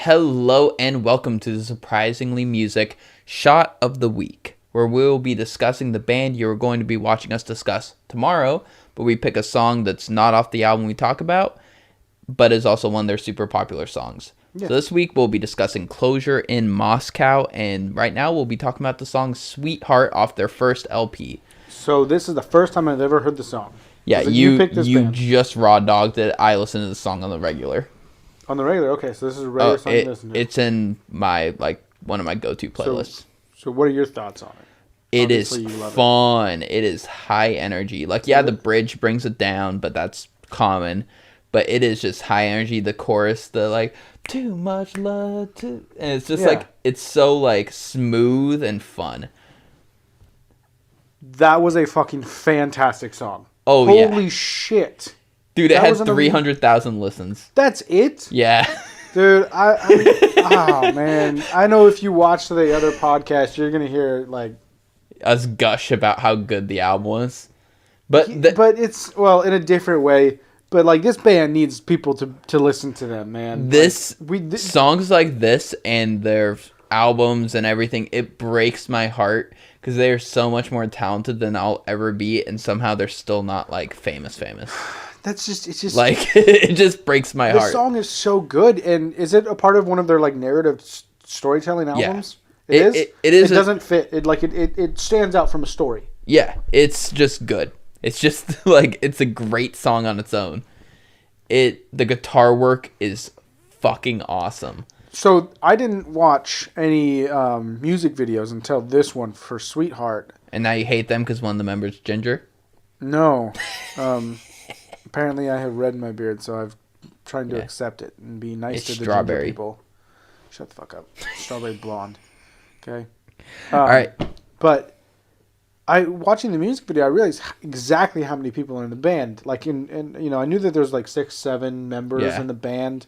Hello and welcome to the Surprisingly Music Shot of the Week, where we'll be discussing the band you're going to be watching us discuss tomorrow, but we pick a song that's not off the album we talk about, but is also one of their super popular songs. Yeah. So this week we'll be discussing Closure in Moscow, and right now we'll be talking about the song Sweetheart off their first LP. So this is the first time I've ever heard the song. Yeah, you just raw dogged it. I listen to the song on the regular. On the regular, okay. So this is a regular song you listen to. It's in my one of my go-to playlists. So what are your thoughts on it? It is fun. It is high energy. The bridge brings it down, but that's common. But it is just high energy. The chorus, too much love, and it's just it's so smooth and fun. That was a fucking fantastic song. Oh, Holy shit. Dude, it has 300,000 listens. That's it? Yeah. Dude, oh, man. I know if you watch the other podcast, you're going to hear, us gush about how good the album was. But it's, in a different way. But, this band needs people to listen to them, man. Songs like this and their albums and everything, it breaks my heart. Because they are so much more talented than I'll ever be. And somehow they're still not, famous. It's just it just breaks my heart. The song is so good, and is it a part of one of their narrative storytelling albums? Yeah. It is. It doesn't fit. It stands out from a story. Yeah, it's just good. It's just it's a great song on its own. The guitar work is fucking awesome. So I didn't watch any music videos until this one for Sweetheart. And now you hate them because one of the members is ginger? No. Apparently, I have red in my beard, so I'm trying to accept it and be nice to the ginger people. Shut the fuck up. Strawberry blonde. Okay? All right. But watching the music video, I realized exactly how many people are in the band. I knew that there's 6, 7 members in the band.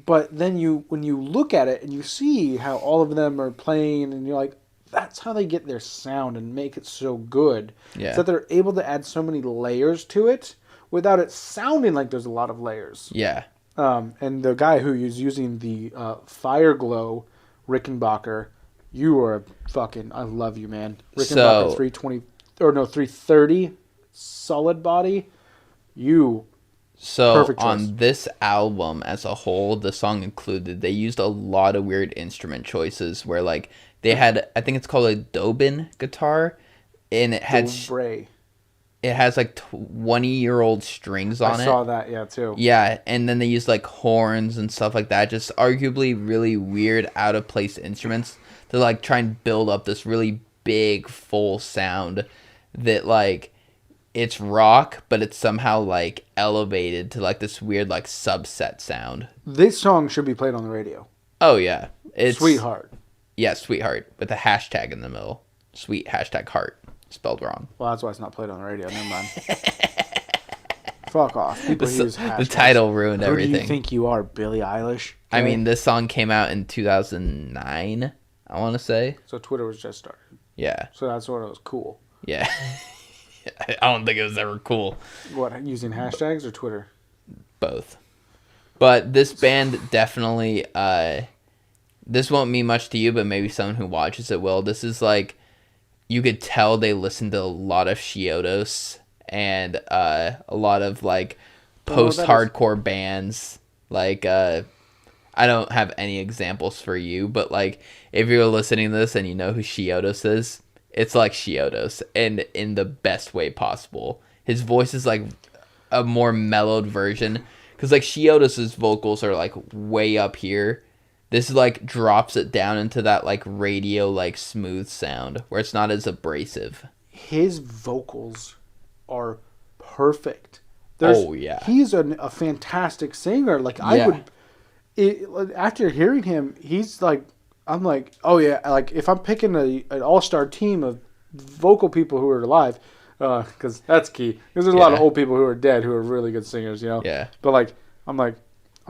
But then when you look at it and you see how all of them are playing, and you're like, that's how they get their sound and make it so good. Yeah. It's that they're able to add so many layers to it without it sounding like there's a lot of layers. Yeah. And the guy who is using the Fire Glow Rickenbacker, you are I love you, man. Rickenbacker 330 solid body. So perfect choice. On this album as a whole, the song included, they used a lot of weird instrument choices where they had, I think it's called a Dobin guitar, and it had it has 20-year-old strings on it. I saw that, yeah, too. Yeah, and then they used horns and stuff like that, just arguably really weird, out of place instruments to try and build up this really big full sound that it's rock, but it's somehow elevated to this weird subset sound. This song should be played on the radio. Oh yeah, it's Sweetheart. Yeah, Sweetheart with a hashtag in the middle. Sweet hashtag heart spelled wrong. Well, that's why it's not played on the radio. Never mind. Fuck off. People use hashtags. The title ruined everything. Who do you think you are, Billie Eilish? Okay? I mean, this song came out in 2009. I want to say. So Twitter was just started. Yeah. So that's when it was cool. Yeah. I don't think it was ever cool. What, using hashtags or Twitter? Both. But this band definitely, this won't mean much to you, but maybe someone who watches it will. This is you could tell they listen to a lot of Chiodos and a lot of post-hardcore bands. I don't have any examples for you, but if you're listening to this and you know who Chiodos is, it's like Chiodos, and in the best way possible. His voice is a more mellowed version, because Chiodos' vocals are way up here. This drops it down into that radio smooth sound where it's not as abrasive. His vocals are perfect. He's a fantastic singer. After hearing him, he's I'm oh yeah, if I'm picking an all-star team of vocal people who are alive, because that's key. Because there's a lot of old people who are dead who are really good singers, Yeah. But I'm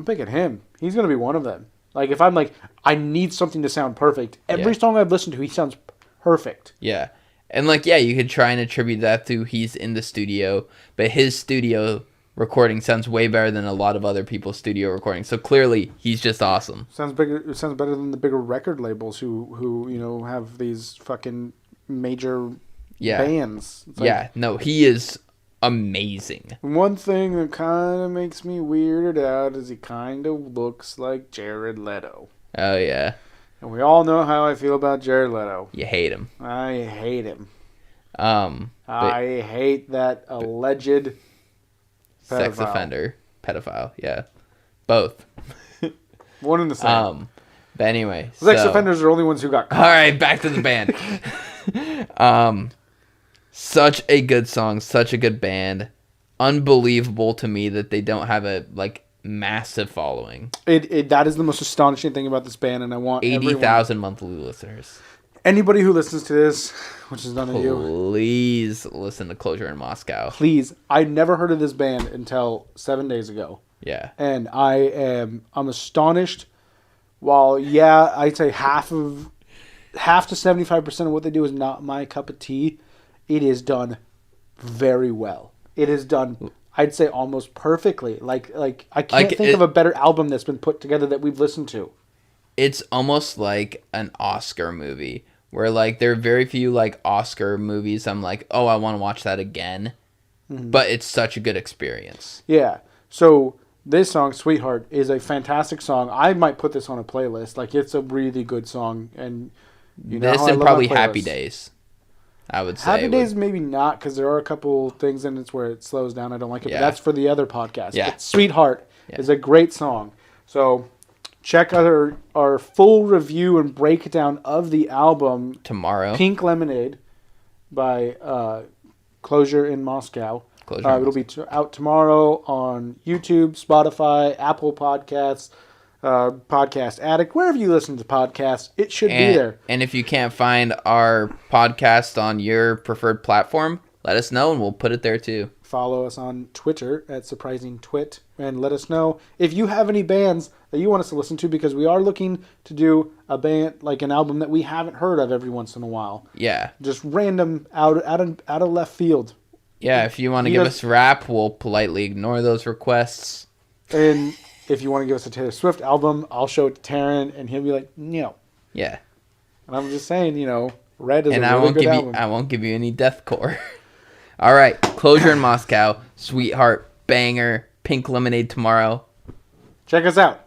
picking him. He's gonna be one of them. If I'm I need something to sound perfect. Every song I've listened to, he sounds perfect. Yeah. And you could try and attribute that to he's in the studio, but his studio recording sounds way better than a lot of other people's studio recordings. So clearly, he's just awesome. Sounds bigger. It sounds better than the bigger record labels who have these fucking major bands. No, he is amazing. One thing that kind of makes me weirded out is he kind of looks like Jared Leto. Oh yeah. And we all know how I feel about Jared Leto. You hate him. I hate him. I hate that alleged sex offender, pedophile. Yeah, both. One and the same. But anyway, sex offenders are the only ones who got caught. All right, back to the band. Such a good song, such a good band. Unbelievable to me that they don't have a massive following. That is the most astonishing thing about this band, and I want 80,000 monthly listeners. Anybody who listens to this, which is none of you, please listen to Closure in Moscow. Please, I never heard of this band until 7 days ago. Yeah, and I'm astonished. While I'd say half to 75% of what they do is not my cup of tea, it is done very well. It is done, I'd say, almost perfectly. Like I can't think of a better album that's been put together that we've listened to. It's almost like an Oscar movie, where there are very few Oscar movies I'm like, oh, I want to watch that again. Mm-hmm. But it's such a good experience. Yeah. So this song, Sweetheart, is a fantastic song. I might put this on a playlist. It's a really good song, and this and probably Happy Days. I would say Happy Days maybe not, because there are a couple things in it where it slows down. I don't like it, but that's for the other podcast. Yeah. But Sweetheart is a great song. So check out our full review and breakdown of the album tomorrow. Pink Lemonade by Closure in Moscow. It'll be out tomorrow on YouTube, Spotify, Apple Podcasts, Podcast Addict, wherever you listen to podcasts. It should be there. And if you can't find our podcast on your preferred platform, let us know and we'll put it there too. Follow us on Twitter at SurprisingTwit and let us know if you have any bands that you want us to listen to, because we are looking to do a band, an album that we haven't heard of every once in a while. Yeah. Just random out of left field. Yeah, if you want to give us rap, we'll politely ignore those requests. And if you want to give us a Taylor Swift album, I'll show it to Taryn, and he'll be like, no. Yeah. And I'm just saying, Red is a really good album. I won't give you any deathcore. All right, Closure in Moscow, Sweetheart, banger, Pink Lemonade tomorrow. Check us out.